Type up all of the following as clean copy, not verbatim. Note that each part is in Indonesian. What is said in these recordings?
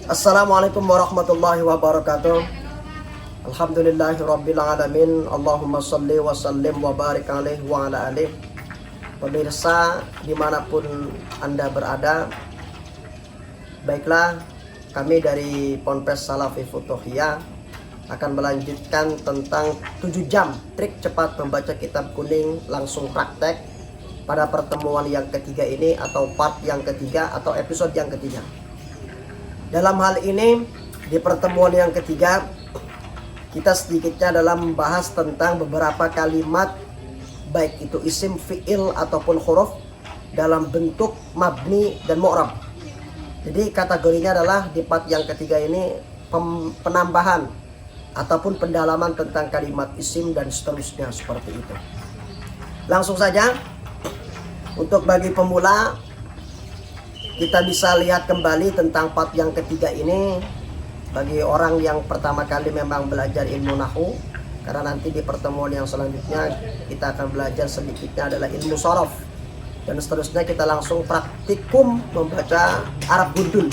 Assalamualaikum warahmatullahi wabarakatuh. Alhamdulillahirabbil alamin. Allahumma shalli wa sallim wa barik alaihi wa ala alihi. Pemirsa dimanapun Anda berada, baiklah, kami dari Ponpes Salafi Futuhiyah akan melanjutkan tentang 7 jam trik cepat membaca kitab kuning langsung praktek pada pertemuan yang ketiga ini, atau part yang ketiga, atau episode yang ketiga. Dalam hal ini, di pertemuan yang ketiga, kita sedikitnya dalam membahas tentang beberapa kalimat, baik itu isim, fi'il, ataupun huruf dalam bentuk mabni dan mu'rab. Jadi kategorinya adalah di part yang ketiga ini penambahan ataupun pendalaman tentang kalimat isim dan seterusnya, seperti itu. Langsung saja, untuk bagi pemula, kita bisa lihat kembali tentang part yang ketiga ini. Bagi orang yang pertama kali memang belajar ilmu nahwu, karena nanti di pertemuan yang selanjutnya kita akan belajar sedikitnya adalah ilmu shorof, dan seterusnya kita langsung praktikum membaca Arab Gundul,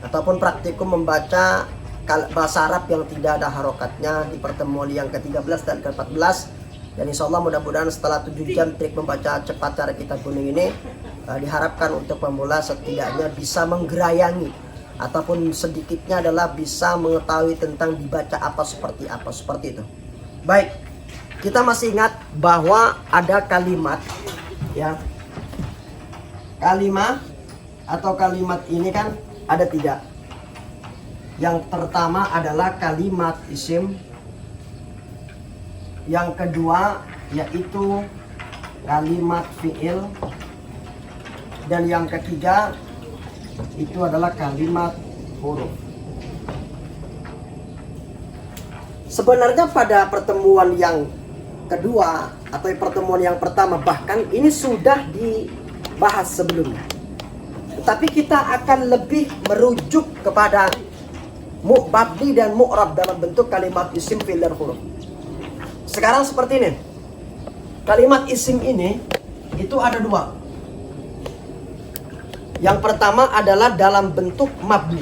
ataupun praktikum membaca bahasa Arab yang tidak ada harokatnya di pertemuan yang ke-13 dan ke-14. Dan insya Allah mudah-mudahan setelah 7 jam trik membaca cepat cara kitab kuning ini, diharapkan untuk pemula setidaknya bisa menggerayangi, ataupun sedikitnya adalah bisa mengetahui tentang dibaca apa, seperti itu. Baik, kita masih ingat bahwa ada kalimat, ya, kalimat atau kalimat ini kan ada 3. Yang pertama adalah kalimat isim, yang kedua yaitu kalimat fi'il, dan yang ketiga itu adalah kalimat huruf. Sebenarnya pada pertemuan yang kedua atau pertemuan yang pertama, bahkan ini sudah dibahas sebelumnya, tetapi kita akan lebih merujuk kepada mabni dan mu'rab dalam bentuk kalimat isim, fi'il, dan huruf. Sekarang seperti ini, kalimat isim ini itu ada 2. Yang pertama adalah dalam bentuk mabni.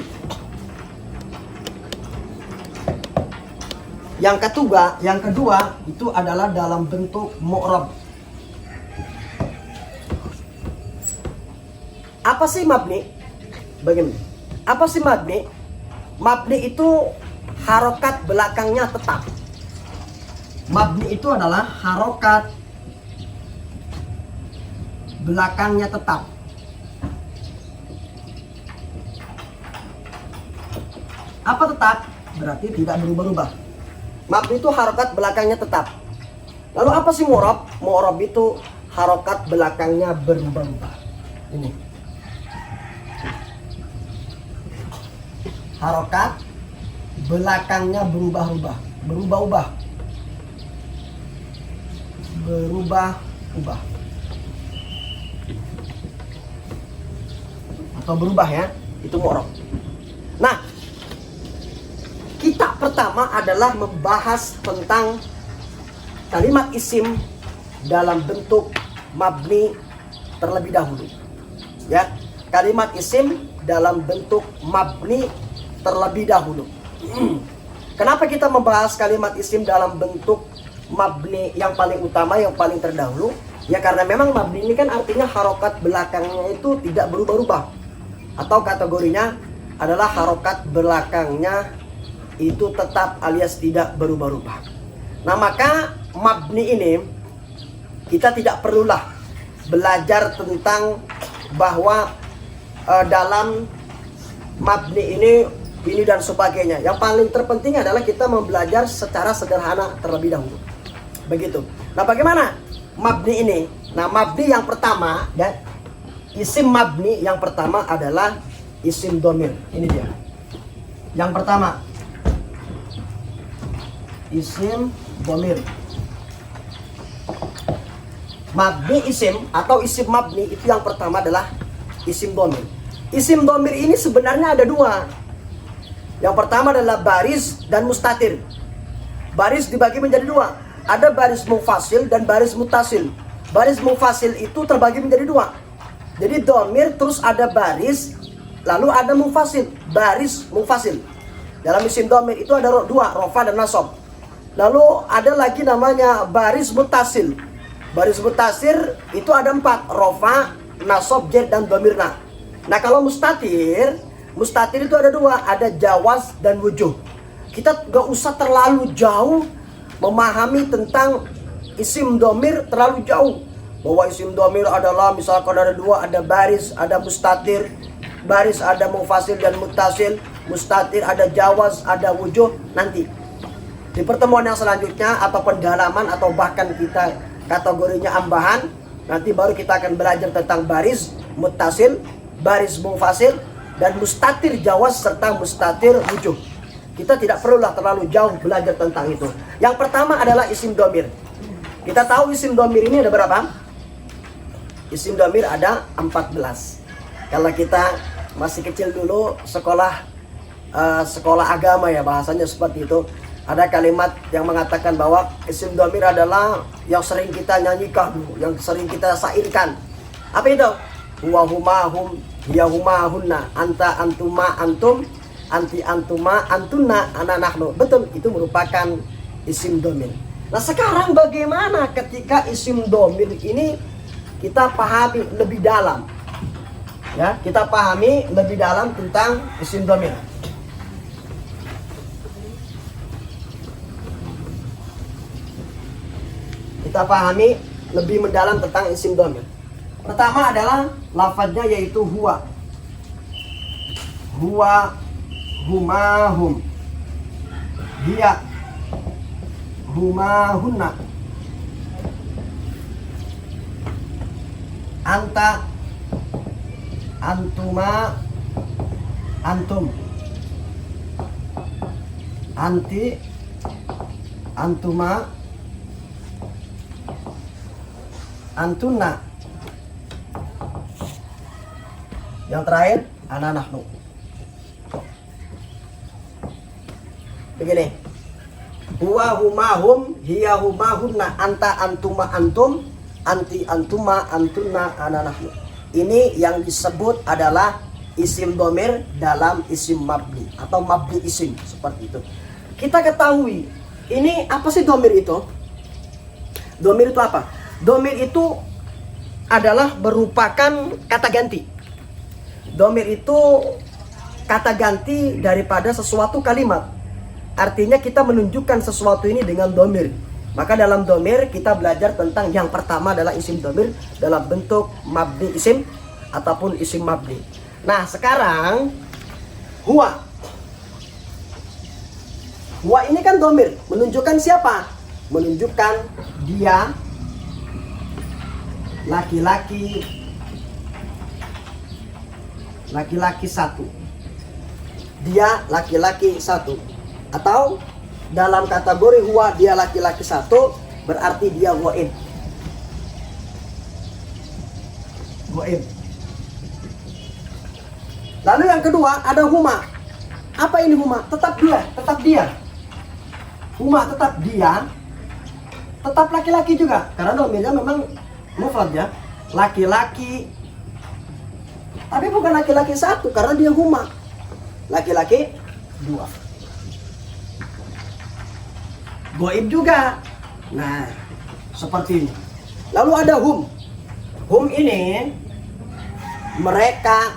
Yang kedua itu adalah dalam bentuk mu'rab. Apa sih mabni? Bagaimana? Apa sih mabni? Mabni itu harokat belakangnya tetap. Mabni itu adalah harokat belakangnya tetap. Apa tetap? Berarti tidak berubah-ubah. Mabni itu harokat belakangnya tetap. Lalu apa sih mu'rab? Mu'rab itu harokat belakangnya berubah-ubah. Ini. Harokat belakangnya berubah-ubah. Berubah-ubah. Atau berubah, ya. Itu mu'rab. Nah, kita pertama adalah membahas tentang kalimat isim dalam bentuk mabni terlebih dahulu. Ya, kalimat isim dalam bentuk mabni terlebih dahulu. Kenapa kita membahas kalimat isim dalam bentuk mabni yang paling utama, yang paling terdahulu? Ya karena memang mabni ini kan artinya harokat belakangnya itu tidak berubah-ubah, atau kategorinya adalah harokat belakangnya itu tetap alias tidak berubah-ubah. Nah, maka mabni ini kita tidak perlulah belajar tentang bahwa dalam mabni ini dan sebagainya. Yang paling terpenting adalah kita membelajar secara sederhana terlebih dahulu. Begitu. Nah, bagaimana mabni ini? Nah, mabni yang pertama, dan isim mabni yang pertama adalah isim domir. Ini dia. Yang pertama, isim domir. Mabni isim atau isim mabni itu yang pertama adalah isim domir. Isim domir ini sebenarnya ada dua. Yang pertama adalah baris dan mustatir. Baris dibagi menjadi dua. Ada baris mufasil dan baris mutasil. Baris mufasil itu terbagi menjadi dua. Jadi domir terus ada baris, lalu ada mufasil, baris mufasil. Dalam isim domir itu ada dua, rofa dan nasab. Lalu ada lagi namanya baris mutasil. Baris mutasil itu ada 4, rofa, nasab, jar, dan domirna. Nah kalau mustatir itu ada dua, ada jawaz dan wujuh. Kita gak usah terlalu jauh memahami tentang isim domir terlalu jauh. Bahwa isim domir adalah misalkan ada dua, ada baris, ada mustatir. Baris ada mufasil dan mutasil. Mustatir ada jawaz, ada wujuh. Nanti di pertemuan yang selanjutnya atau pendalaman atau bahkan kita kategorinya ambahan, nanti baru kita akan belajar tentang baris mutasil, baris mufasil, dan mustatir jawaz serta mustatir wujuh. Kita tidak perlulah terlalu jauh belajar tentang itu. Yang pertama adalah isim domir. Kita tahu isim domir ini ada berapa? Isim domir ada 14. Kalau kita masih kecil dulu sekolah agama ya, bahasanya seperti itu. Ada kalimat yang mengatakan bahwa isim domir adalah yang sering kita nyanyikan, yang sering kita sairkan. Apa itu? Huwa huma hum, hiya huma hunna, anta antuma antum, anti antuma antunna, ana nahnu. Betul, itu merupakan isim domir. Nah sekarang bagaimana ketika isim domir ini kita pahami lebih dalam, ya, kita pahami lebih dalam tentang isim domir. Kita pahami lebih mendalam tentang isim domir. Pertama adalah lafadznya yaitu huwa. Huwa, huma, hum. Hiya, huma, hunna. Anta, antuma, antum. Anti, antuma, antunna. Yang terakhir, ana nahnu. Begini. Huwa huma hum, hiya huma hunna, anta antuma antum, anti antuma antunna, ana nahnu. Ini yang disebut adalah isim domir dalam isim mabni atau mabni isim, seperti itu. Kita ketahui, ini apa sih domir itu? Domir itu apa? Domir itu adalah merupakan kata ganti. Domir itu kata ganti daripada sesuatu kalimat. Artinya kita menunjukkan sesuatu ini dengan domir. Maka dalam domir kita belajar tentang yang pertama adalah isim domir dalam bentuk mabni isim ataupun isim mabni. Nah sekarang huwa. Huwa ini kan domir, menunjukkan siapa? Menunjukkan dia laki-laki, laki-laki satu. Dia laki-laki satu. Atau dalam kategori huwa dia laki-laki satu, berarti dia ghaib. Ghaib. Lalu yang kedua ada huma. Apa ini huma? Tetap dia, tetap dia. Huma tetap dia, tetap laki-laki juga. Karena domirnya memang mufrad ya, laki-laki. Tapi bukan laki-laki satu, karena dia huma, laki-laki dua. Goib juga. Nah, seperti ini. Lalu ada hum. Hum ini mereka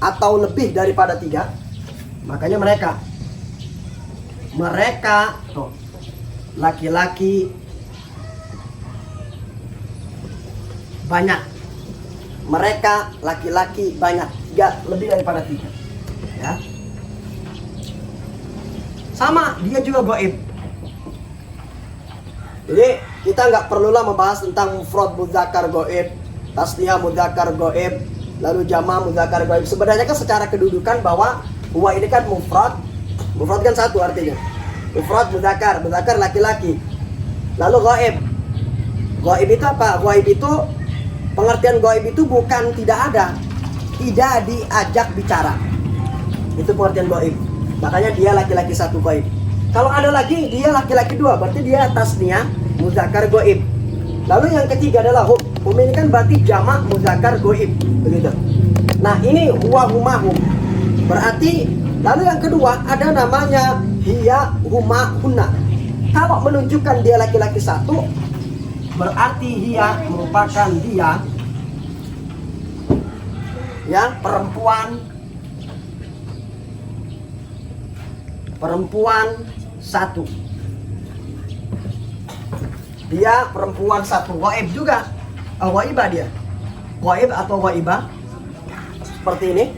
atau lebih daripada 3. Makanya mereka. Mereka tuh laki-laki banyak. Mereka laki-laki banyak. 3 lebih daripada 3. Ya. Sama, dia juga goib. Jadi kita nggak perlulah membahas tentang mufrad mudzakkar goib, tasniyah mudzakkar goib, lalu jama' mudzakkar goib. Sebenarnya kan secara kedudukan bahwa huwa ini kan mufrad kan satu artinya. Mufrad mudzakkar, mudzakkar laki-laki. Lalu goib. Goib itu apa? Goib itu pengertian goib itu bukan tidak ada, tidak diajak bicara. Itu pengertian goib. Makanya dia laki-laki satu goib. Kalau ada lagi dia laki-laki 2, berarti dia tasniyah mudzakkar goib. Lalu yang ketiga adalah hum. Hum ini kan berarti jamak muzakkar goib, begitu. Nah ini huwa huma hum. Berarti lalu yang kedua ada namanya hiya huma hunna. Kalau menunjukkan dia laki-laki satu, berarti hiya merupakan dia, ya, perempuan satu. Dia perempuan satu. Ghaib juga. Ghaibah dia. Ghaib atau ghaibah. Seperti ini.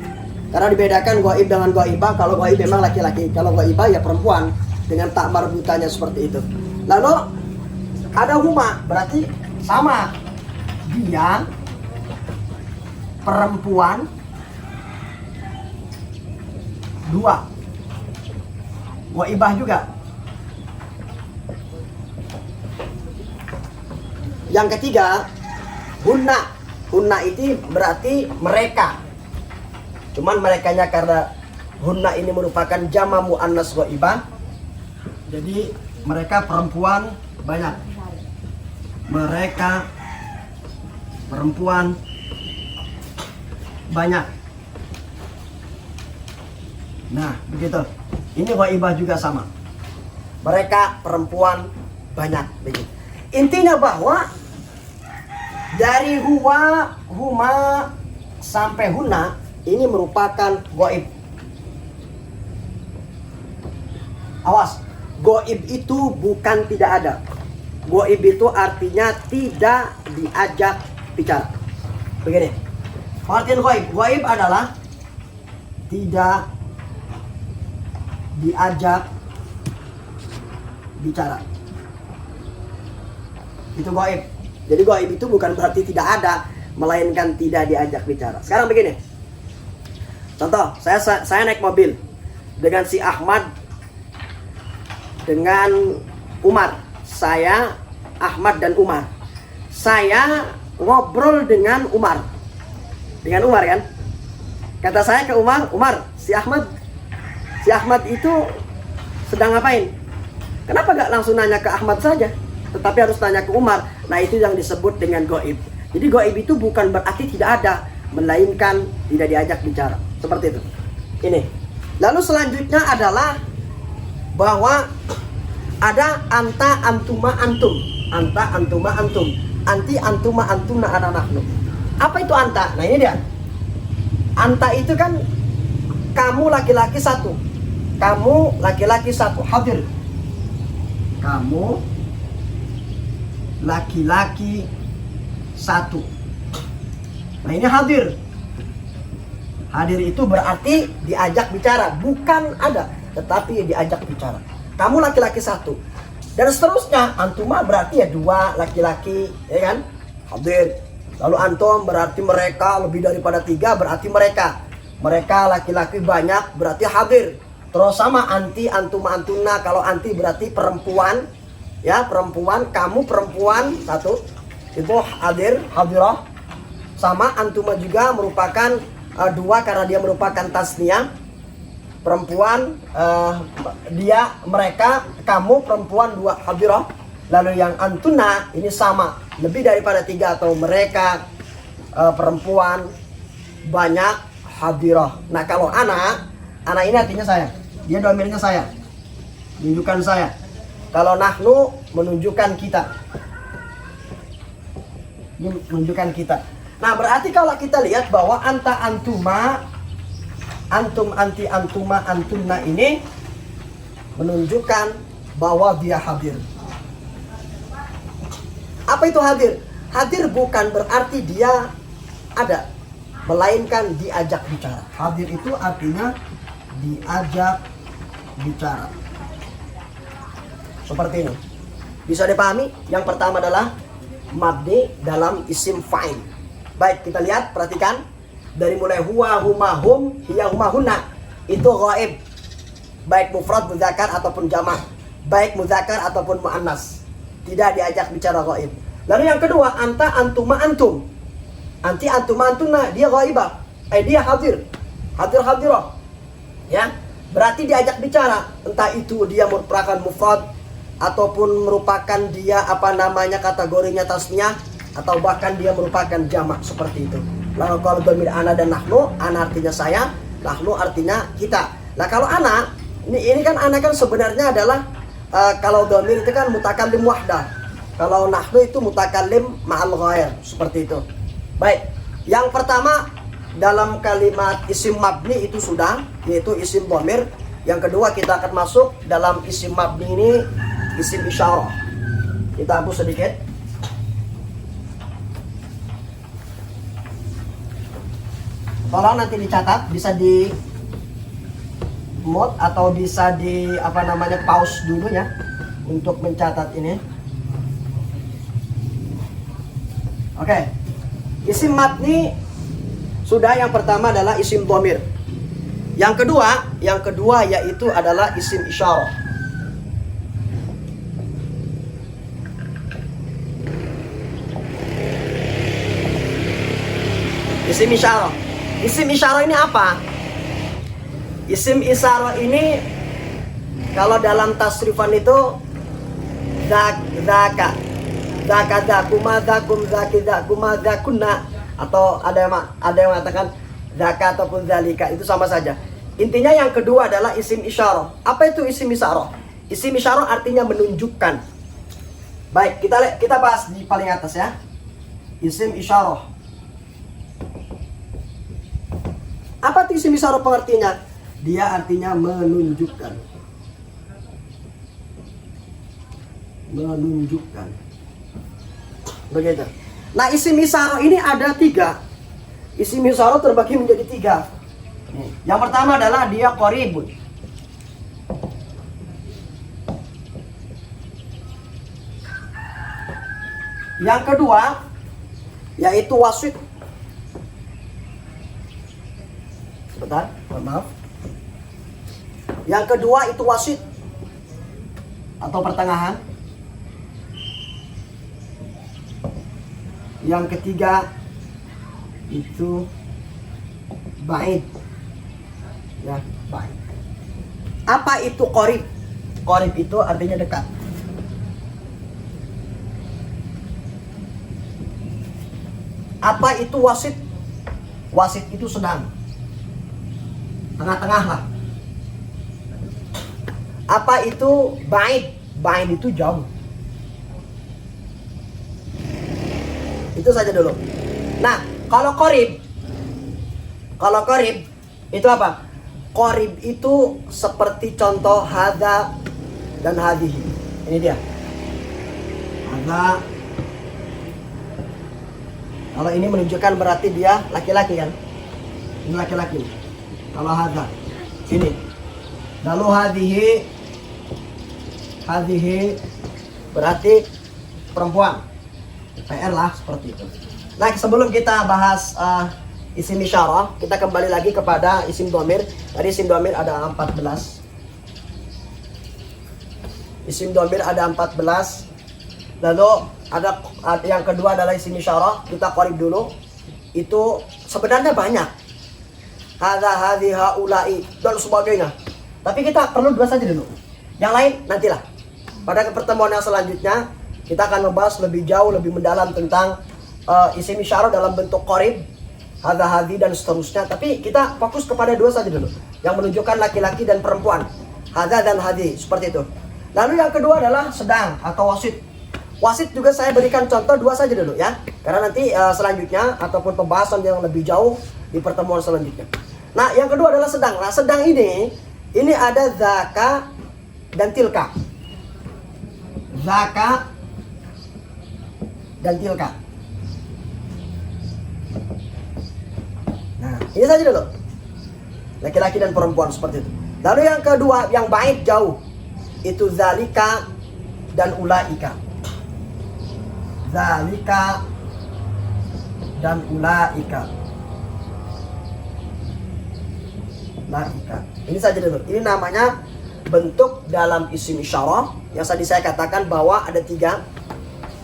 Karena dibedakan ghaib dengan ghaibah. Kalau ghaib memang laki-laki. Kalau ghaibah ya perempuan. Dengan tak marbutannya seperti itu. Lalu ada huma. Berarti sama. Dia perempuan dua. Ghaibah juga. Yang ketiga, hunna. Hunna itu berarti mereka. Cuman merekanya karena hunna ini merupakan jama' muannas ghaibah. Jadi mereka perempuan banyak. Mereka perempuan banyak. Nah, begitu. Ini ghaibah juga sama. Mereka perempuan banyak, begitu. Intinya bahwa dari huwa, huma sampai hunna ini merupakan ghaib. Awas, ghaib itu bukan tidak ada. Ghaib itu artinya tidak diajak bicara. Begini. Pengertian ghaib. Ghaib adalah tidak diajak bicara. Itu ghaib. Jadi ghaib itu bukan berarti tidak ada, melainkan tidak diajak bicara. Sekarang begini. Contoh, saya naik mobil dengan si Ahmad dengan Umar. Saya, Ahmad dan Umar. Saya ngobrol dengan Umar. Dengan Umar kan? Kata saya ke Umar, Umar, si Ahmad itu sedang ngapain? Kenapa gak langsung nanya ke Ahmad saja? Tetapi harus tanya ke Umar. Nah itu yang disebut dengan ghaib. Jadi ghaib itu bukan berarti tidak ada, melainkan tidak diajak bicara. Seperti itu. Ini. Lalu selanjutnya adalah bahwa ada anta antuma antum. Anta antuma antum. Anti antuma antumna ana nahnu. Apa itu anta? Nah ini dia. Anta itu kan kamu laki-laki satu. Kamu laki-laki satu. Hadir. Kamu laki-laki satu. Nah ini hadir. Hadir itu berarti diajak bicara, bukan ada, tetapi diajak bicara. Kamu laki-laki satu. Dan seterusnya, antuma berarti ya dua laki-laki, ya kan? Hadir. Lalu antum berarti mereka, lebih daripada tiga berarti mereka. Mereka laki-laki banyak berarti hadir. Terus sama anti, antuma, antuna. Kalau anti berarti perempuan. Ya, perempuan, kamu perempuan satu. Itu hadir, hadirah. Sama antuma juga merupakan dua karena dia merupakan tasniyah. Perempuan, dia, mereka, kamu perempuan dua, hadirah. Lalu yang antuna ini sama, lebih daripada tiga atau mereka perempuan banyak, hadirah. Nah kalau anak ini artinya saya. Dia domirnya saya, menunjukkan saya. Kalau nahnu menunjukkan kita. Ini menunjukkan kita. Nah berarti kalau kita lihat bahwa anta antuma, antum anti antuma antumna ini menunjukkan bahwa dia hadir. Apa itu hadir? Hadir bukan berarti dia ada, melainkan diajak bicara. Hadir itu artinya diajak bicara. Seperti ini. Bisa dipahami? Yang pertama adalah mabni dalam isim fa'il. Baik, kita lihat, perhatikan. Dari mulai huwa, huma, hum, hiya, huma, hunna. Itu ghaib. Baik mufrad, muzakkar ataupun jamak. Baik muzakkar ataupun muannas. Tidak diajak bicara ghaib. Lalu yang kedua, anta, antuma, antum. Anti, antuma, antuna. Dia ghaibah. Dia hadir. Hadir, hadirah. Ya. Berarti diajak bicara. Entah itu dia merupakan mufrad ataupun merupakan dia apa namanya kategorinya tasnya, atau bahkan dia merupakan jamak seperti itu. Lalu kalau dhamir ana dan nahnu, ana artinya saya, nahnu artinya kita. Nah kalau ana, ini kan ana kan sebenarnya adalah kalau dhamir itu kan mutakallim wahdah. Kalau nahnu itu mutakallim ma'al ghair, seperti itu. Baik, yang pertama dalam kalimat isim mabni itu sudah, yaitu isim dhamir. Yang kedua kita akan masuk dalam isim mabni ini isim isyarah. Kita hapus sedikit. Tolong nanti dicatat, bisa di mode atau bisa di apa namanya pause dulu ya untuk mencatat ini. Oke. Isim mabni sudah, yang pertama adalah isim dhamir. Yang kedua yaitu adalah isim isyarah. Isim isyarah. Isim isyarah ini apa? Isim isyarah ini kalau dalam tasrifan itu zaka, zakuma, zakum, zakuma, zakunna, atau ada yang mengatakan zaka ataupun zalika, itu sama saja. Intinya yang kedua adalah isim isyarah. Apa itu isim isyarah? Isim isyarah artinya menunjukkan. Baik, kita bahas di paling atas ya. Isim isyarah. Apa itu isim isyarah pengertiannya? Dia artinya menunjukkan. Menunjukkan. Begitu. Nah, isim isyarah ini ada 3. Isim isyarah terbagi menjadi 3. Yang pertama adalah dia qaribun. Yang kedua yaitu wasit. Sebentar, maaf. Yang kedua itu wasit atau pertengahan. Yang ketiga itu ba'id. Ya, ba'id. Apa itu qarib? Qarib itu artinya dekat. Apa itu wasit? Wasit itu sedang, tengah-tengah lah. Apa itu ba'id? Ba'id itu jauh. Itu saja dulu. Nah, kalau qarib itu apa? Qarib itu seperti contoh hadza dan hadhihi. Ini dia. Hadza. Kalau ini menunjukkan berarti dia laki-laki kan? Ini laki-laki. Kalau hadza ini. Lalu hadhihi berarti perempuan. PR lah, seperti itu. Nah, sebelum kita bahas isim isyarah, kita kembali lagi kepada isim dhamir. Tadi isim dhamir ada 14. Isim dhamir ada 14. Lalu ada yang kedua adalah isim isyarah. Kita qarib dulu. Itu sebenarnya banyak. Hadza, hadhi, haula'i dan sebagainya. Tapi kita perlu 2 saja dulu. Yang lain nantilah. Pada pertemuan yang selanjutnya kita akan membahas lebih jauh, lebih mendalam tentang isim isyarah dalam bentuk qarib, hadza, hadhi dan seterusnya. Tapi kita fokus kepada 2 saja dulu, yang menunjukkan laki-laki dan perempuan, hadza dan hadhi, seperti itu. Lalu yang kedua adalah sedang atau wasit. Wasit juga saya berikan contoh 2 saja dulu ya, karena nanti selanjutnya ataupun pembahasan yang lebih jauh di pertemuan selanjutnya. Nah, yang kedua adalah sedang. Nah, sedang ini ada zaka dan tilka. Zaka dan tilka. Nah, ini saja dulu. Laki-laki dan perempuan seperti itu. Lalu yang kedua, yang ba'id jauh, itu zalika dan ulaika. Zalika dan ulaika. Laika. Ini saja dulu. Ini namanya bentuk dalam isim isyarah yang tadi saya katakan bahwa ada 3.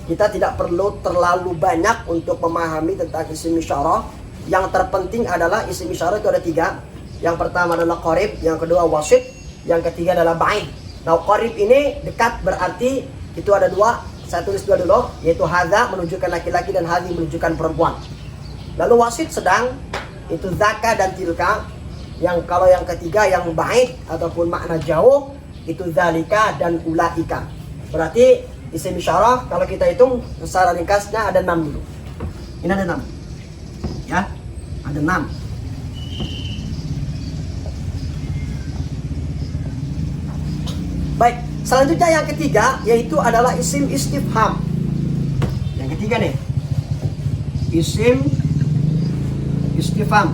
Kita tidak perlu terlalu banyak untuk memahami tentang isim isyarah. Yang terpenting adalah isim isyarah itu ada 3. Yang pertama adalah qarib, yang kedua wasit, yang ketiga adalah ba'id. Nah, qarib ini dekat berarti itu ada dua. Saya tulis dua dulu, yaitu hadza menunjukkan laki-laki dan hadhi menunjukkan perempuan. Lalu wasit sedang itu zaka dan tilka. Yang kalau yang ketiga yang baik ataupun makna jauh itu zalika dan ulaika. Berarti isim isyarah kalau kita hitung secara ringkasnya ada 6 dulu. Ini ada 6. Ya, ada 6. Baik, selanjutnya yang ketiga yaitu adalah isim istifham. Yang ketiga nih, isim istifham.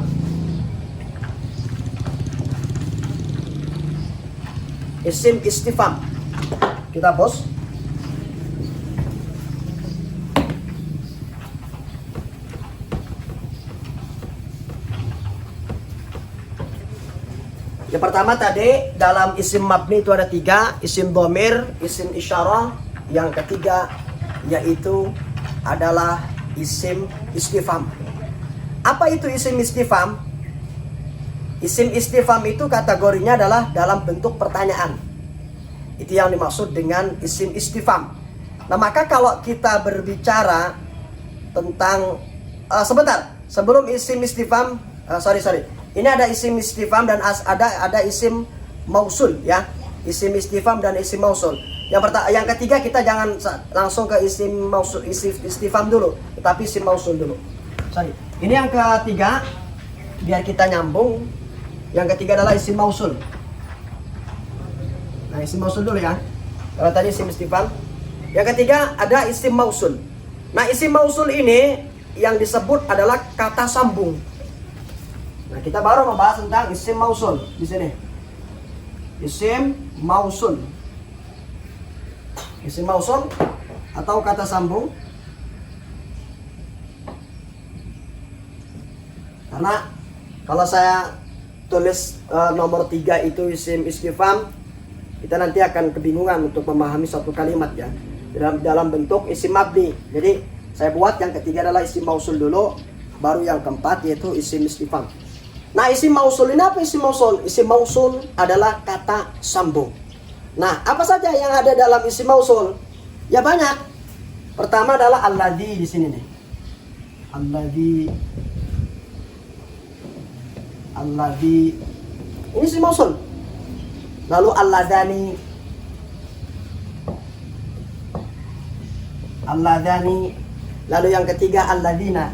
Isim istifham. Kita bos. Yang pertama tadi dalam isim mabni itu ada 3, isim dhamir, isim isyarah. Yang ketiga yaitu adalah isim istifham. Apa itu isim istifham? Isim istifham itu kategorinya adalah dalam bentuk pertanyaan. Itu yang dimaksud dengan isim istifham. Nah, maka kalau kita berbicara tentang sebentar, sebelum isim istifham, ini ada isim istifham dan ada isim mausul ya. Isim istifham dan isim mausul. Yang ketiga kita jangan langsung ke isim mausul, isim istifham dulu, tetapi isim mausul dulu. Ini yang ketiga biar kita nyambung. Yang ketiga adalah isim mausul. Nah, isim mausul dulu ya. Kalau tadi isim istifham. Yang ketiga ada isim mausul. Nah, isim mausul ini yang disebut adalah kata sambung. Nah, kita baru membahas tentang isim mausul di sini. Isim mausul. Isim mausul atau kata sambung. Karena kalau saya tulis nomor 3 itu isim istifham, kita nanti akan kebingungan untuk memahami satu kalimat ya. Dalam bentuk isim mabni. Jadi saya buat yang ketiga adalah isim mausul dulu, baru yang keempat yaitu isim istifham. Nah, isim mausul ini apa isim mausul? Isim mausul adalah kata sambung. Nah, apa saja yang ada dalam isim mausul? Ya banyak. Pertama adalah alladzi di sini nih. Alladzi. Ini isim mausul. Lalu alladani. Lalu yang ketiga alladzina.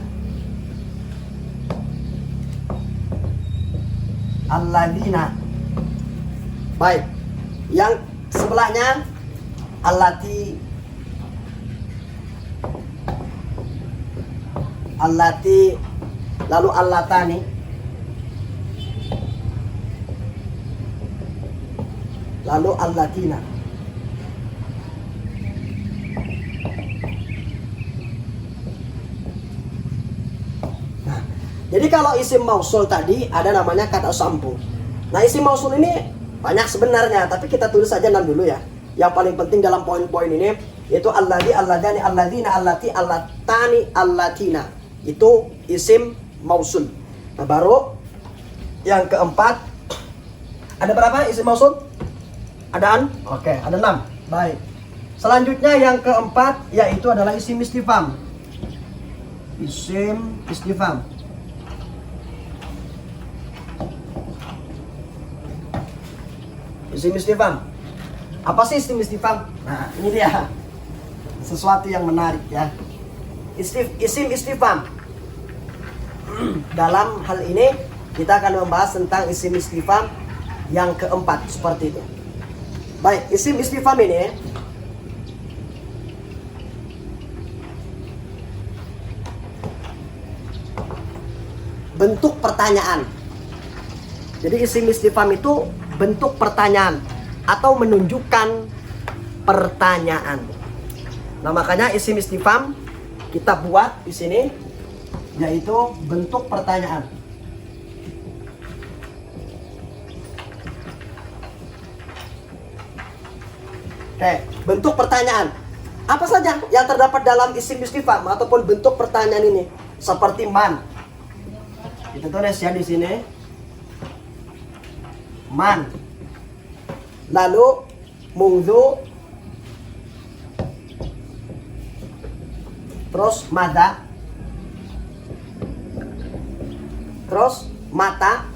Baik. Yang sebelahnya allati, lalu allatani, lalu allatina. Nah, jadi kalau isim mausul tadi ada namanya kata sambung. Nah, isim mausul ini banyak sebenarnya, tapi kita tulis saja 6 dulu ya. Yang paling penting dalam poin-poin ini yaitu alladzi, alladani, alladzina, allati, allatani, allatina. Itu isim mausul. Nah, baru yang keempat ada berapa isim mausul? Adaan? Oke, ada 6. Baik. Selanjutnya yang keempat yaitu adalah isim istifham. Isim istifham. Isim istifham. Apa sih isim istifham? Nah, ini dia. Sesuatu yang menarik ya. Isim istifham. Dalam hal ini kita akan membahas tentang isim istifham yang keempat seperti itu. Baik, isim istifham ini bentuk pertanyaan. Jadi isim istifham itu bentuk pertanyaan atau menunjukkan pertanyaan. Nah, makanya isim istifham kita buat di sini yaitu bentuk pertanyaan. Oke, bentuk pertanyaan. Apa saja yang terdapat dalam isim istifham ataupun bentuk pertanyaan ini? Seperti man. Kita tulis ya di sini. Man. Lalu Mungdu. Terus mada. Terus mata.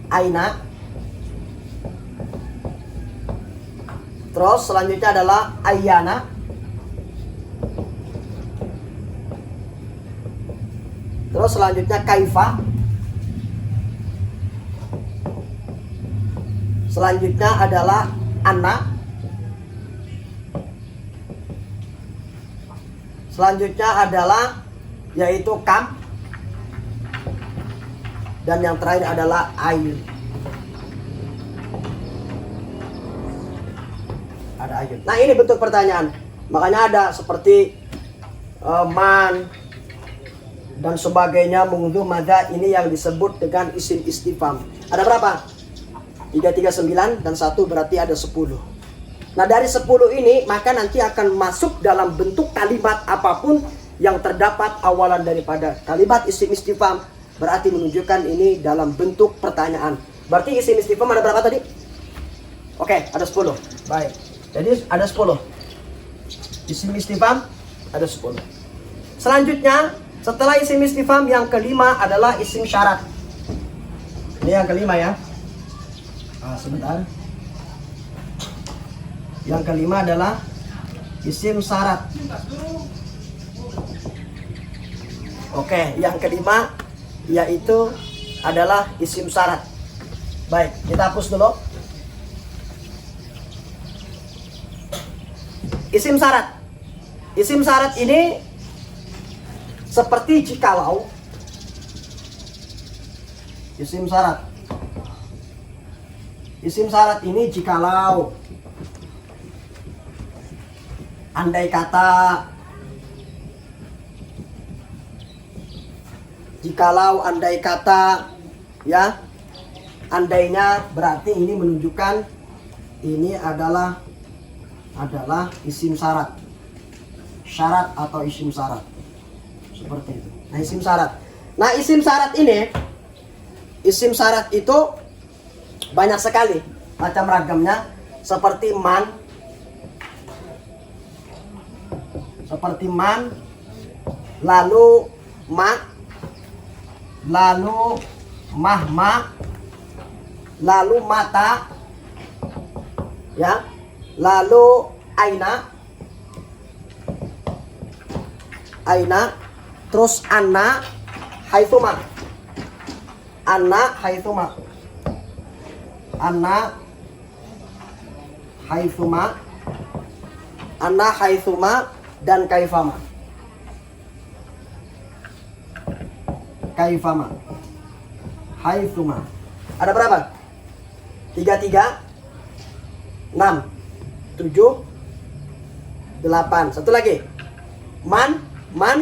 Aina. Terus selanjutnya adalah ayana. Terus selanjutnya kaifa. Selanjutnya adalah anna. Selanjutnya adalah yaitu kam. Dan yang terakhir adalah ayun. Ada ayun. Nah, ini bentuk pertanyaan. Makanya ada seperti man dan sebagainya, mungdu, mada, ini yang disebut dengan isim istifham. Ada berapa? 339 dan 1 berarti ada 10. Nah, dari 10 ini maka nanti akan masuk dalam bentuk kalimat apapun yang terdapat awalan daripada kalimat isim istifham, berarti menunjukkan ini dalam bentuk pertanyaan. Berarti isim istifham ada berapa tadi? Oke, ada 10. Baik. Jadi ada 10. Isim istifham ada 10. Selanjutnya, setelah isim istifham yang kelima adalah isim syarat. Ini yang kelima ya. Sebentar. Yang kelima adalah isim syarat. Oke, yang kelima yaitu adalah isim syarat. Baik, kita hapus dulu. Isim syarat. Isim syarat ini seperti jikalau. Isim syarat. Isim syarat ini jikalau, andai kata, jikalau, andai kata, ya, andainya berarti ini menunjukkan ini adalah isim syarat, syarat atau isim syarat, seperti itu. Nah, isim syarat. Nah, isim syarat ini, isim syarat itu banyak sekali macam ragamnya, seperti man, lalu ma, lalu mahma, lalu mata, ya, lalu aina, terus anna, haitsuma, anna haitsuma, dan kaifama. Haitsuma. Ada berapa? 3, 6, 7, 8. Satu lagi. Man, ma,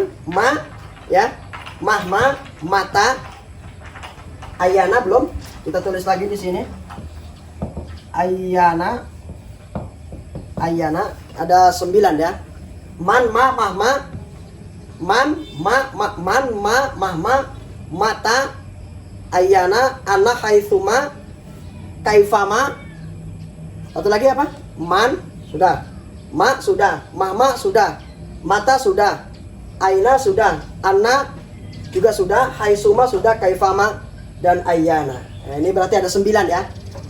ya. Mahma, mata. Ayana belum. Kita tulis lagi di sini. Ayana ada 9 ya. Man, ma, mahma, mahma, mata, ayana, anna, haitsuma, kaifama. Satu lagi apa? Man sudah, ma sudah, mahma sudah, mata sudah, aina sudah, anna juga sudah, haitsuma sudah, kaifama, dan ayana. Nah, ini berarti ada 9 ya.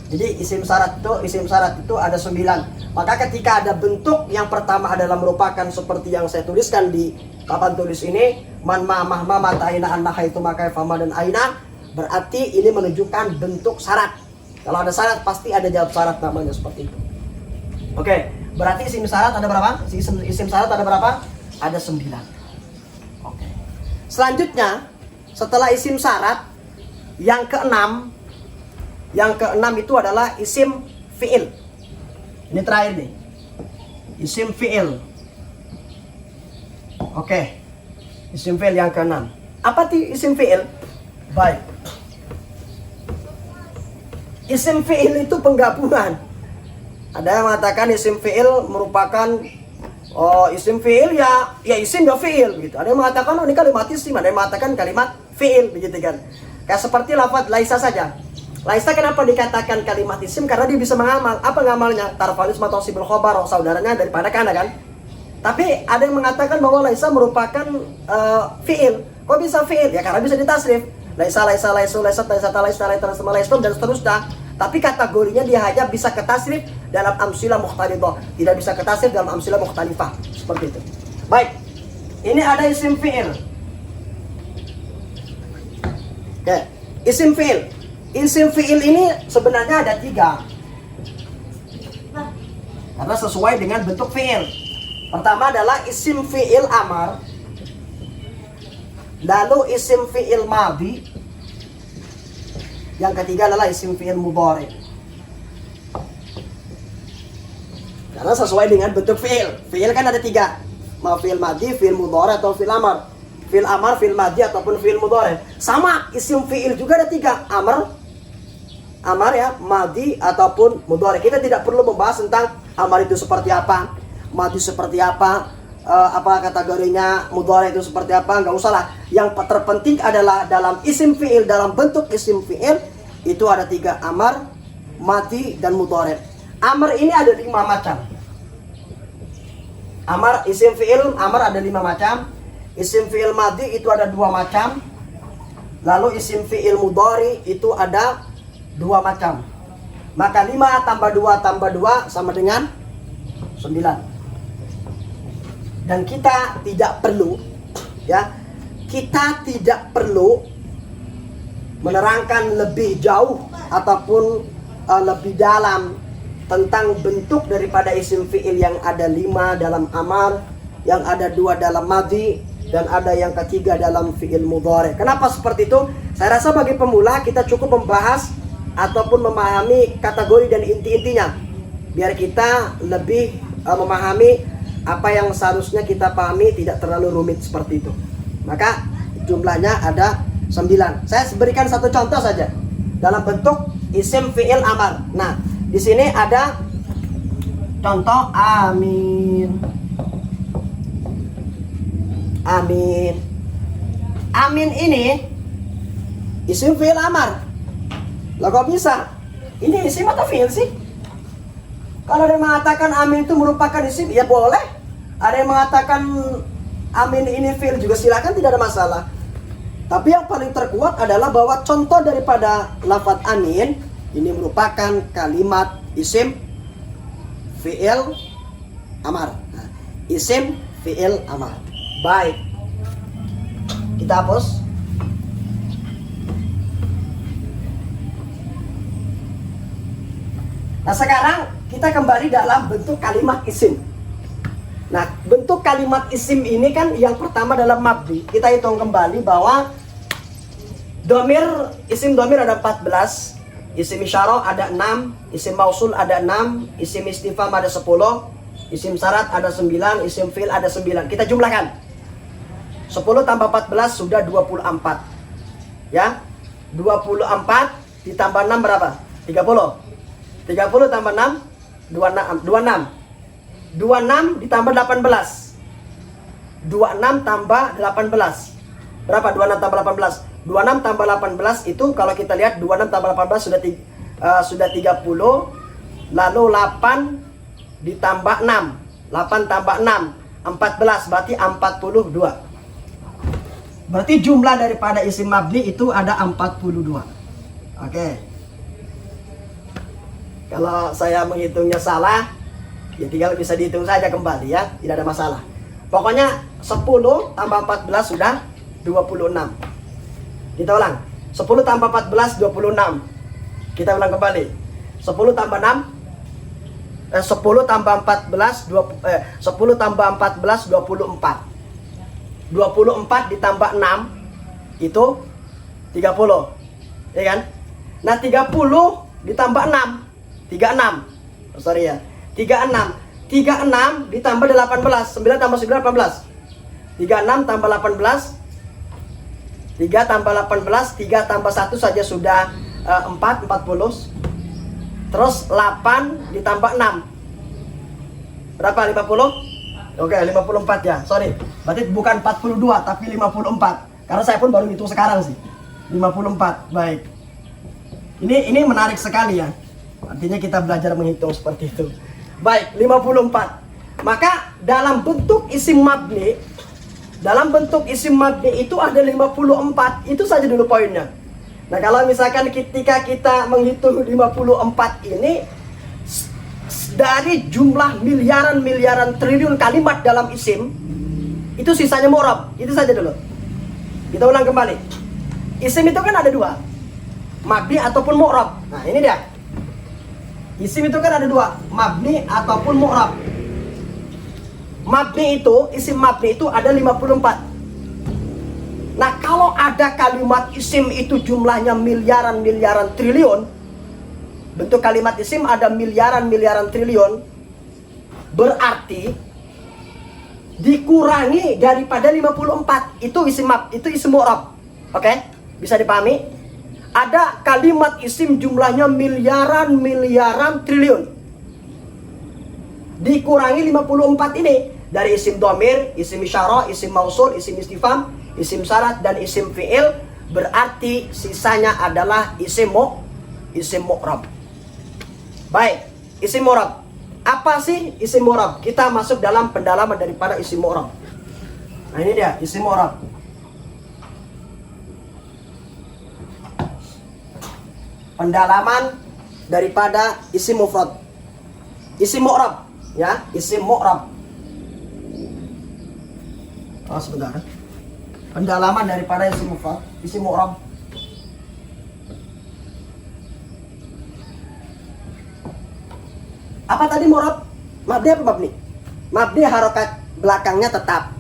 Jadi isim syarat itu ada 9. Maka ketika ada bentuk yang pertama adalah merupakan seperti yang saya tuliskan di papan tulis ini, man, ma, mahma, mata, aina, anna, haitsuma, kaifama, dan aina, berarti ini menunjukkan bentuk syarat. Kalau ada syarat pasti ada jawab syarat, namanya seperti itu. Oke, berarti isim syarat ada berapa? Isim syarat ada berapa? Ada 9. Oke. Selanjutnya, setelah isim syarat, yang keenam itu adalah isim fi'il. Ini terakhir nih. Isim fi'il. Oke. Isim fi'il yang keenam. Apa sih isim fi'il? Baik. Isim fi'il itu penggabungan. Ada yang mengatakan isim fi'il merupakan isim fi'il ya isim ya fi'il gitu. Ada yang mengatakan ini kalimat isim, ada yang mengatakan kalimat fi'il begitu kan. Kayak seperti lafaz laisa saja. Laisa kenapa dikatakan kalimat isim? Karena dia bisa mengamal. Apa ngamalnya? Tarfalis matosibil khobar, saudaranya daripada kana kan? Tapi ada yang mengatakan bahwa laisa merupakan fi'il. Kok bisa fi'il? Ya karena bisa ditasrif. Laisa, laisa, laisu, laisat, laisat, laisa, laisat, dan seterusnya. Tapi kategorinya dia hanya bisa ketasrif dalam amsilah mukhtalifah. Tidak bisa ketasrif dalam amsilah mukhtalifah. Seperti itu. Baik. Ini ada isim fi'il. Oke. Isim fi'il. Isim fi'il ini sebenarnya ada 3. Karena sesuai dengan bentuk fi'il. Pertama adalah isim fi'il amar. Lalu isim fi'il madhi. Yang ketiga adalah isim fi'il mudhari. Karena sesuai dengan bentuk fi'il. Fi'il kan ada 3. Mau fi'il madhi, fi'il mudhari, atau fi'il amar. Fi'il amar, fi'il madhi, ataupun fi'il mudhari. Sama, isim fi'il juga ada 3. Amar ya, madhi ataupun mudhari. Kita tidak perlu membahas tentang amar itu seperti apa, madhi seperti apa kategorinya, mudhari itu seperti apa, nggak usah lah. Yang terpenting adalah dalam isim fi'il, dalam bentuk isim fi'il itu ada 3, amar, madhi, dan mudhari. Amar ini ada 5 macam. Amar, isim fi'il amar ada 5 macam. Isim fi'il madhi itu ada 2 macam. Lalu isim fi'il mudhari itu ada 2 macam. Maka 5 tambah 2 tambah 2 sama dengan 9. Dan kita tidak perlu, ya, kita tidak perlu menerangkan lebih jauh ataupun lebih dalam tentang bentuk daripada isim fi'il yang ada 5 dalam amar, yang ada 2 dalam madhi, dan ada yang ketiga dalam fi'il mudhari. Kenapa seperti itu? Saya rasa bagi pemula kita cukup membahas ataupun memahami kategori dan inti-intinya, biar kita lebih memahami apa yang seharusnya kita pahami, tidak terlalu rumit seperti itu. Maka jumlahnya ada 9. Saya berikan satu contoh saja dalam bentuk isim fi'il amar. Nah, di sini ada contoh amin. Amin. Amin ini isim fi'il amar. Lah kok bisa? Ini isim atau fi'il sih? Kalau ada yang mengatakan amin itu merupakan isim, ya boleh. Ada yang mengatakan amin ini fi'il juga silakan, tidak ada masalah. Tapi yang paling terkuat adalah bahwa contoh daripada lafadz amin ini merupakan kalimat isim fi'il amar. Nah, isim fi'il amar. Baik. Kita hapus. Nah, sekarang kita kembali dalam bentuk kalimat isim. Nah, bentuk kalimat isim ini kan yang pertama dalam mabni. Kita hitung kembali bahwa domir, isim domir ada 14, isim isyarah ada 6, isim mausul ada 6, isim istifham ada 10, isim syarat ada 9, isim fi'il ada 9. Kita jumlahkan. 10 tambah 14 sudah 24. Ya. 24 ditambah 6 berapa? 30. 30 tambah 6 26. 26 ditambah 18. 26 tambah 18. Berapa 26 tambah 18? 26 tambah 18 itu kalau kita lihat 26 tambah 18 sudah 30. Lalu 8 ditambah 6. 8 tambah 6 14, berarti 42. Berarti jumlah daripada isim mabni itu ada 42. Oke. Kalau saya menghitungnya salah, ya tinggal bisa dihitung saja kembali ya, tidak ada masalah. Pokoknya 10 tambah 14 sudah 26. Kita ulang. 10 tambah 14 26. Kita ulang kembali. 10 tambah 6 10 tambah 14 10 tambah 14 24. 24 ditambah 6 itu 30. Ya kan? Nah, 30 ditambah 6 36. Oh, sorry ya. 36 ditambah 18. 9 tambah 9 18. 36 tambah 18. 3 tambah 18, 3 tambah 1 saja sudah 40. Terus 8 ditambah 6. Berapa? 50? Oke, 54 ya. Sorry. Berarti bukan 42 tapi 54. Karena saya pun baru hitung sekarang sih. 54. Baik. Ini menarik sekali ya. Artinya kita belajar menghitung seperti itu. Baik, 54. Maka dalam bentuk isim mabni, itu ada 54. Itu saja dulu poinnya. Nah, kalau misalkan ketika kita menghitung 54 ini dari jumlah miliaran triliun kalimat dalam isim, itu sisanya mu'rab. Itu saja dulu. Kita ulang kembali. Isim itu kan ada dua, mabni ataupun mu'rab. Nah, ini dia. Isim itu kan ada dua, mabni ataupun mu'rab. Isim mabni itu ada 54. Nah, kalau ada kalimat isim itu jumlahnya miliaran triliun, bentuk kalimat isim ada miliaran triliun, berarti dikurangi daripada 54 itu isim mu'rab. Oke? Bisa dipahami? Ada kalimat isim jumlahnya miliaran triliun, dikurangi 54 ini dari isim dhamir, isim isyarah, isim mausul, isim istifham, isim syarat, dan isim fi'il, berarti sisanya adalah isim mu'rab. Baik, isim mu'rab. Apa sih isim mu'rab? Kita masuk dalam pendalaman daripada isim mu'rab. Nah, ini dia isim mu'rab. Pendalaman daripada isim mufrad. Isim mu'rab, ya, isim mu'rab. Oh, sebentar. Pendalaman daripada isim mufrad, isim mu'rab. Apa tadi mu'rab? Mabni apa mabni? Mabni harokat belakangnya tetap.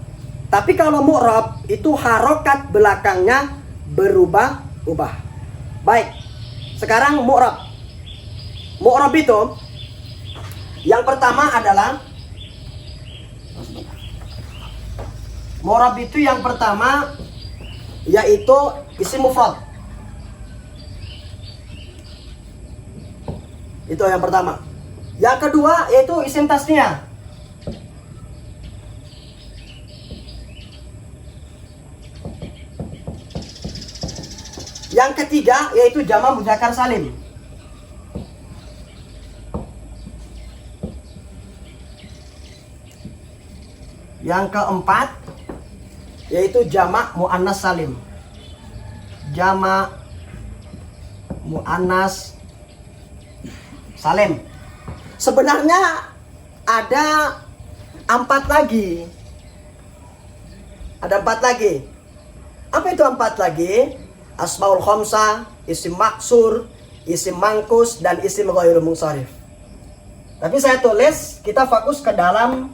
Tapi kalau mu'rab itu harokat belakangnya berubah-ubah. Baik. Sekarang mu'rab. Mu'rab itu yang pertama adalah mu'rab itu yang pertama yaitu isim mufrad. Itu yang pertama. Yang kedua yaitu isim tasniyah. Yang ketiga yaitu jamak mudzakkar salim. Yang keempat yaitu jamak muannas salim. Jamak muannas salim. Sebenarnya ada 4 lagi. Ada 4 lagi. Apa itu 4 lagi? Asmaul khamsah, isim maksur, isim mangkus, dan isim ghairu munsharif. Tapi saya tulis, kita fokus ke dalam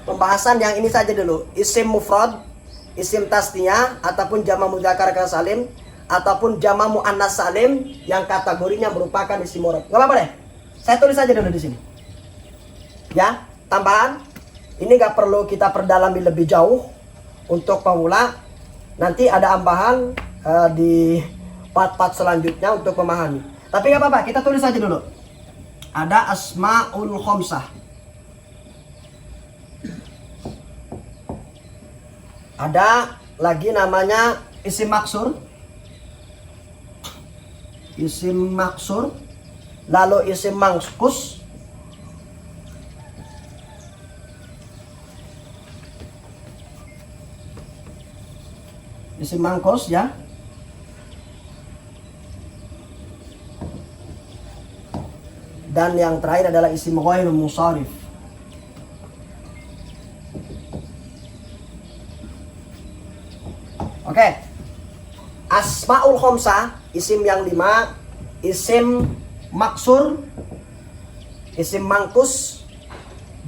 pembahasan yang ini saja dulu. Isim mufrad, isim tasniyah, ataupun jamak mudzakkar salim, ataupun jamak muannas salim yang kategorinya merupakan isim mu'rab. Gak apa-apa deh. Saya tulis saja dulu di sini. Ya, tambahan. Ini gak perlu kita perdalami lebih jauh untuk pemula. Nanti ada tambahan di part-part selanjutnya untuk memahami. Tapi gak apa-apa, kita tulis saja dulu. Ada asmaul khamsah. Ada lagi namanya isim maksur. Isim maksur. Lalu isim mangkus. Isim mangkus, ya. Dan yang terakhir adalah isim ghairu munsharif. Oke. Asmaul khamsah, isim yang 5, isim maksur, isim mangkus,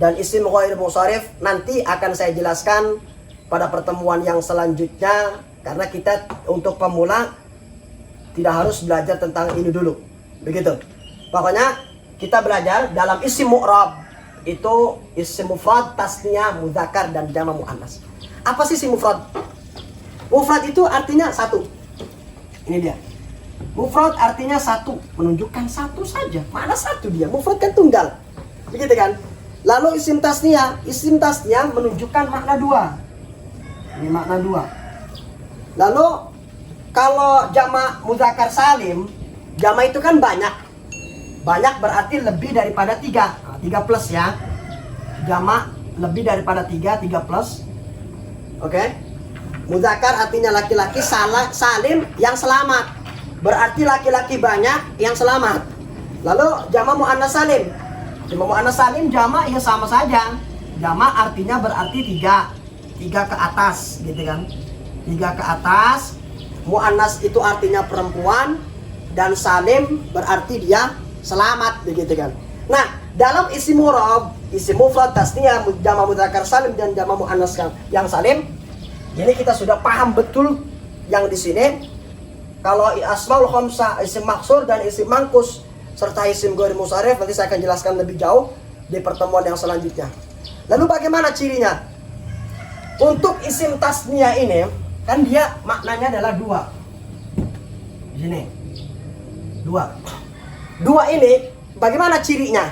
dan isim ghairu munsharif nanti akan saya jelaskan pada pertemuan yang selanjutnya, karena kita untuk pemula tidak harus belajar tentang ini dulu. Begitu. Pokoknya kita belajar dalam isim mu'rab itu isim mufrad, tasniyah, mudzakkar, dan jamak muannas. Apa sih isim mufrad? Mufrad itu artinya satu. Ini dia. Mufrad artinya satu, menunjukkan satu saja. Mana satu dia? Mufrad kan tunggal. Begitu kan? Lalu isim tasniyah menunjukkan makna 2. Ini makna 2. Lalu kalau jamak mudzakkar salim Jama itu kan banyak. Banyak berarti lebih daripada 3. Nah, 3 plus ya. Jama lebih daripada 3, 3 plus. Oke. Mudzakkar artinya laki-laki, salim yang selamat. Berarti laki-laki banyak yang selamat. Lalu jama muannas salim. Jama muannas salim jama ya sama saja. Jama artinya berarti 3. 3 ke atas gitu kan. 3 ke atas. Muannas itu artinya perempuan dan salim berarti dia selamat begitu kan. Nah, dalam isim murab, isim mufrad tasniyah, jama mudzakkar salim dan jama muannas yang salim, ini kita sudah paham betul yang di sini. Kalau asmaul khamsah, isim maksur dan isim mangkus serta isim ghair musharraf nanti saya akan jelaskan lebih jauh di pertemuan yang selanjutnya. Lalu bagaimana cirinya? Untuk isim tasniyah ini kan dia maknanya adalah 2. Di sini. 2. 2 ini bagaimana cirinya?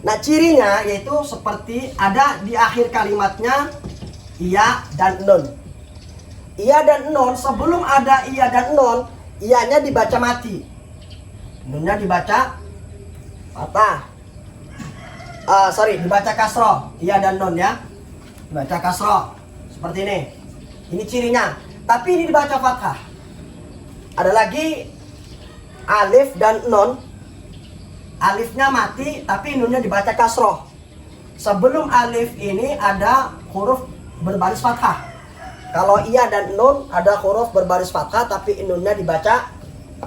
Nah, cirinya yaitu seperti ada di akhir kalimatnya iya dan nun. Iya dan nun, sebelum ada iya dan nun, iyanya dibaca mati, nunnya dibaca patah. Dibaca kasroh. Iya dan nun ya, dibaca kasroh seperti ini. Ini cirinya. Tapi ini dibaca fathah. Ada lagi alif dan nun. Alifnya mati, tapi nunnya dibaca kasroh. Sebelum alif ini ada huruf berbaris fathah. Kalau iya dan nun ada huruf berbaris fathah tapi nunnya dibaca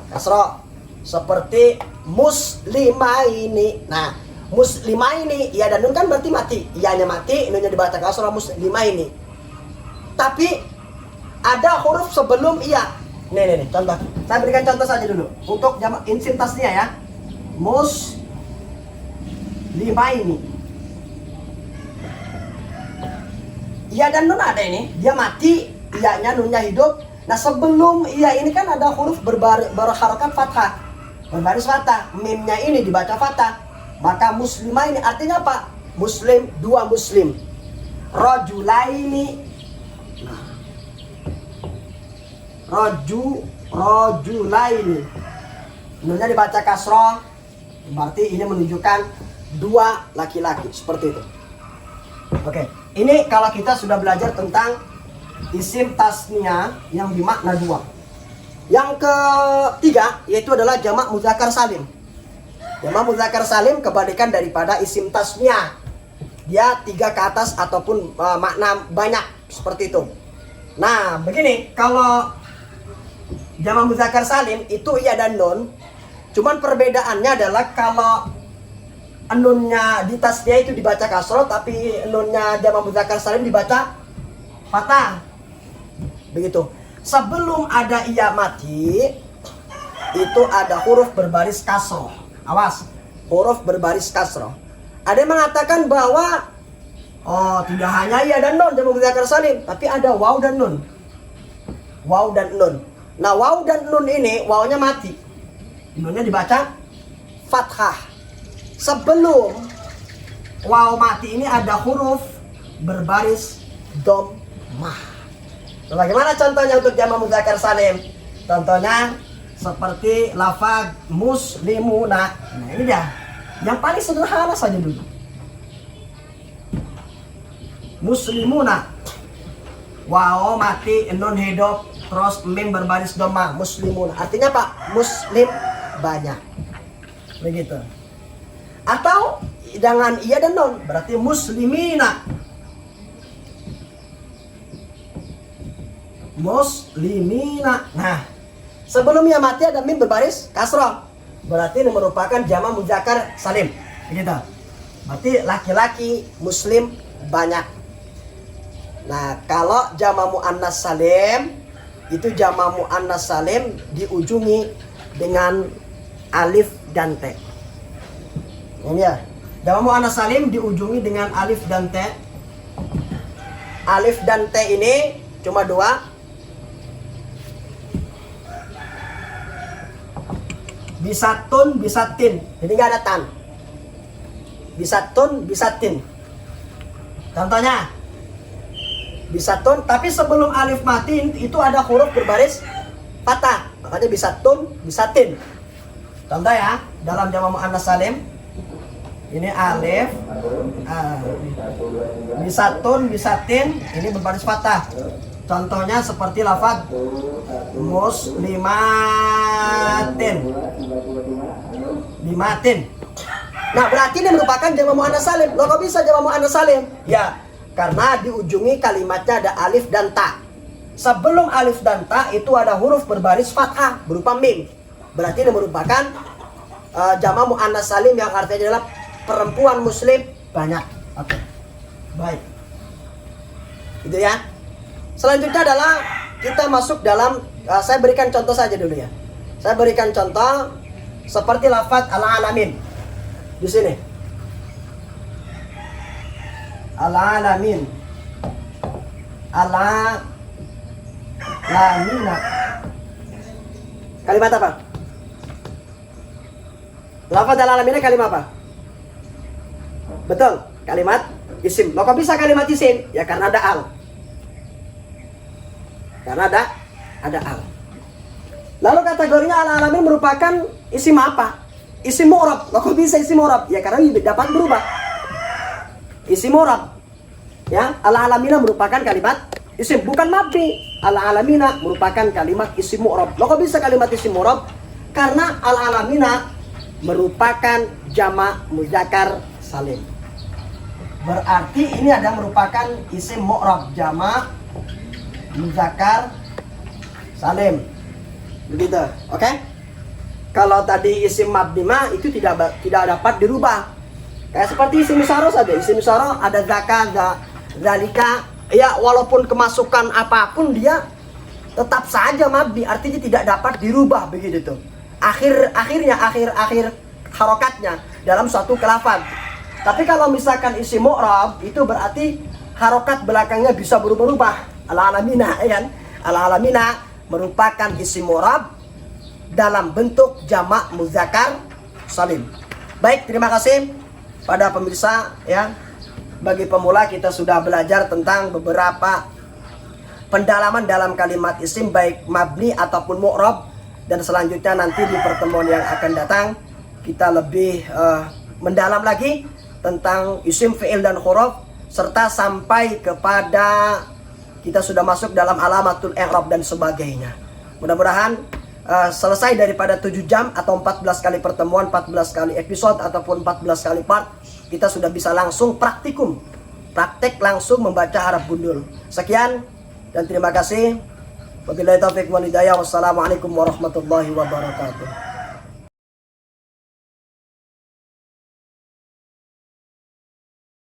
kasroh. Seperti muslimaini. Nah, muslimaini iya dan nun kan berarti mati. Iyanya mati, nunnya dibaca kasroh, muslimaini. Tapi ada huruf sebelum iya. Nih, contoh. Saya berikan contoh saja dulu untuk jamak isim tasniyah ya. Muslimaini. Iya dan nun ada ini, dia mati, iyanya nunnya hidup. Nah, sebelum iya ini kan ada huruf berharakat fathah, berbaris fathah. Mimnya ini dibaca fathah. Maka muslimah ini artinya apa? Muslim, 2 muslim. Rajulaini. Nah. Rajulaini. Nunnya dibaca kasroh. Berarti ini menunjukkan 2 laki-laki, seperti itu. Oke, ini kalau kita sudah belajar tentang isim tasniyah yang bermakna 2. Yang ketiga yaitu adalah jamak mudzakkar salim. Jamak mudzakkar salim kebalikan daripada isim tasniyah. Dia 3 ke atas ataupun makna banyak seperti itu. Nah, begini, kalau jamak mudzakkar salim itu iya dan nun. Cuman perbedaannya adalah kalau nunnya di tasniyah itu dibaca kasroh, tapi nunnya jamak mudzakkar salim dibaca fathah. Begitu. Sebelum ada iya mati, itu ada huruf berbaris kasroh. Awas, huruf berbaris kasroh. Ada yang mengatakan bahwa tidak hanya iya dan nun jamak mudzakkar salim, tapi ada waw dan nun. Waw dan nun. Nah, waw dan nun ini wawnya mati. Nunnya dibaca fathah. Sebelum waw mati ini ada huruf berbaris dhammah. Bagaimana contohnya untuk jamak mudzakkar salim? Contohnya seperti lafaz muslimuna. Nah, ini dia. Yang paling sederhana saja dulu. Muslimuna. Waw mati, nun hidup, terus mim berbaris dhammah. Muslimuna. Artinya apa? Muslim banyak. Begitu. Atau dengan iya dan nun berarti muslimina. Muslimina. Nah, sebelumnya mati ada mim berbaris kasroh. Berarti ini merupakan jamak mudzakkar salim. Begitu. Berarti laki-laki muslim banyak. Nah, kalau jamak muannas salim itu jamak muannas salim diujungi dengan alif dan t. Ini ya, jamak muannas salim diujungi dengan alif dan t. Alif dan t ini cuma 2. Bisa tun, bisa tin. Jadi nggak ada tan. Bisa tun, bisa tin. Contohnya, bisa tun, tapi sebelum alif mati itu ada huruf berbaris fathah. Makanya bisa tun, bisa tin. Contoh ya, dalam jamak muannas salim ini alif, bisatun, bisatin, ini berbaris fathah. Contohnya seperti lafaz muslimatin, limatin. Nah, berarti ini merupakan jamak muannas salim. Loh, kok bisa jamak muannas salim? Ya, karena di ujungi kalimatnya ada alif dan ta. Sebelum alif dan ta itu ada huruf berbaris fathah berupa mim. Berarti ini merupakan jamak muannas salim yang artinya adalah perempuan muslim banyak. Oke. Baik. Gitu ya. Selanjutnya adalah kita masuk dalam saya berikan contoh saja dulu ya. Saya berikan contoh seperti lafaz al-alamin. Di sini. Al-alamin. Al-alamina. Kalimat apa? Lafaz al-alamina kalimat apa? Betul, kalimat isim. Loh, kok bisa kalimat isim? Ya karena ada al. Karena ada al. Lalu kategorinya al-alamin merupakan isim apa? Isim mu'rab. Loh, kok bisa isim mu'rab? Ya karena dapat berubah. Isim mu'rab. Ya, al-alamina merupakan kalimat isim, bukan mabni. Al-alamina merupakan kalimat isim mu'rab. Loh, kok bisa kalimat isim mu'rab? Karena al-alamina merupakan jamak muzakkar salim. Berarti ini ada merupakan isim mu'rab, jamak muzakkar salim. Begitu, oke? Kalau tadi isim mabni mah itu tidak dapat dirubah. Kayak seperti isim isyarah saja. Isim isyarah ada zaka, zalika. Ya, walaupun kemasukan apapun dia tetap saja mabni, artinya tidak dapat dirubah begitu tuh. Akhir harokatnya dalam suatu kelafaz. Tapi kalau misalkan isim mu'rab itu berarti harokat belakangnya bisa berubah-ubah. Al-alamina, ya kan? Al-alamina merupakan isim mu'rab dalam bentuk jamak muzakkar salim. Baik, terima kasih pada pemirsa ya. Bagi pemula kita sudah belajar tentang beberapa pendalaman dalam kalimat isim baik mabni ataupun mu'rab, dan selanjutnya nanti di pertemuan yang akan datang kita lebih mendalam lagi tentang isim, fi'il dan huruf, serta sampai kepada kita sudah masuk dalam alamatul i'rab dan sebagainya. Mudah-mudahan selesai daripada 7 jam atau 14 kali pertemuan, 14 kali episode ataupun 14 kali part, kita sudah bisa langsung praktikum, praktek langsung membaca Arab gundul. Sekian dan terima kasih. Wabillahi taufiq wal hidayah. Wassalamualaikum warahmatullahi wabarakatuh.